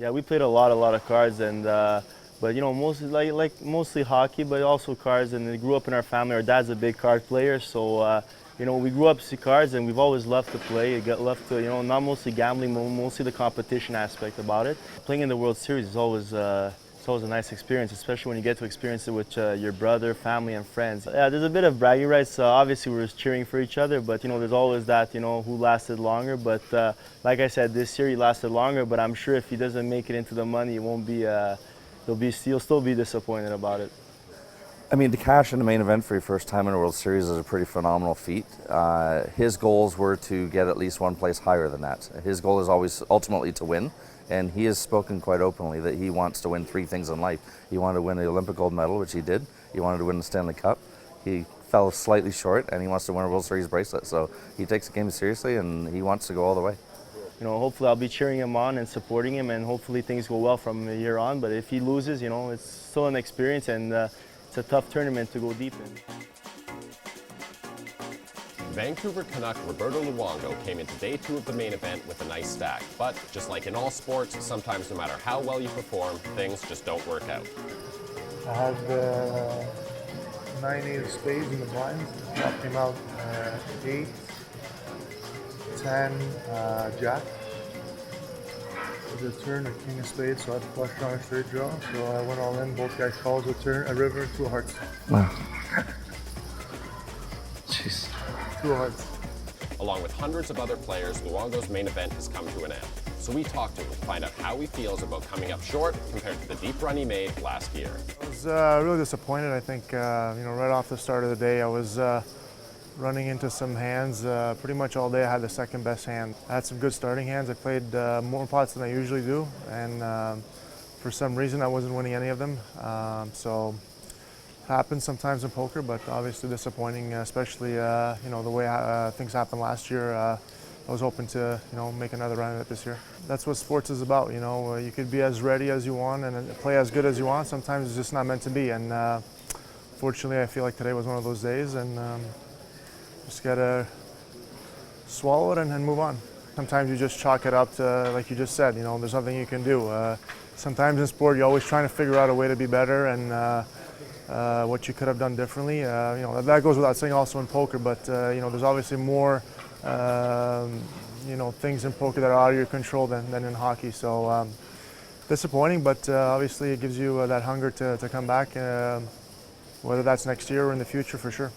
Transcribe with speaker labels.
Speaker 1: Yeah, we played a lot of cards, and but you know, mostly mostly hockey, but also cards. And we grew up in our family. Our dad's a big card player, so you know, we grew up to see cards, and we've always loved to play. Got loved to, you know, not mostly gambling, mostly the competition aspect about it. Playing in the World Series is always. It's always a nice experience, especially when you get to experience it with your brother, family, and friends. Yeah, there's a bit of bragging rights. Obviously, we're cheering for each other, but you know, there's always that, you know, who lasted longer. But like I said, this year he lasted longer. But I'm sure if he doesn't make it into the money, it won't be. He'll still be disappointed about it.
Speaker 2: I mean, to cash in the main event for your first time in a World Series is a pretty phenomenal feat. His goals were to get at least one place higher than that. His goal is always ultimately to win, and he has spoken quite openly that he wants to win three things in life. He wanted to win the Olympic gold medal, which he did. He wanted to win the Stanley Cup. He fell slightly short, and he wants to win a World Series bracelet. So he takes the game seriously, and he wants to go all the way.
Speaker 1: You know, hopefully I'll be cheering him on and supporting him, and hopefully things go well from here on. But if he loses, you know, it's still an experience, and it's a tough tournament to go deep in.
Speaker 3: Vancouver Canuck Roberto Luongo came into day 2 of the main event with a nice stack. But just like in all sports, sometimes no matter how well you perform, things just don't work out.
Speaker 4: I had 9 of spades in the blinds. Top came out 8, 10, jack. The turn, a king of spades, so I had flush draw and straight draw. So I went all in. Both guys calls a turn, a river, 2 hearts.
Speaker 2: Wow. Jeez.
Speaker 4: 2 hearts.
Speaker 3: Along with hundreds of other players, Luongo's main event has come to an end. So we talked to him to find out how he feels about coming up short compared to the deep run he made last year.
Speaker 4: I was really disappointed. I think you know, right off the start of the day, I was running into some hands. Pretty much all day I had the second best hand. I had some good starting hands. I played more pots than I usually do, and for some reason I wasn't winning any of them. So it happens sometimes in poker, but obviously disappointing, especially you know, the way things happened last year. I was hoping to, you know, make another run at it this year. That's what sports is about. You know, you could be as ready as you want and play as good as you want. Sometimes it's just not meant to be, and fortunately I feel like today was one of those days, and just gotta swallow it and move on. Sometimes you just chalk it up to, like you just said, you know, there's nothing you can do. Sometimes in sport you're always trying to figure out a way to be better and what you could have done differently. You know, that goes without saying also in poker, but you know, there's obviously more you know, things in poker that are out of your control than in hockey. So disappointing, but obviously it gives you that hunger to come back, whether that's next year or in the future for sure.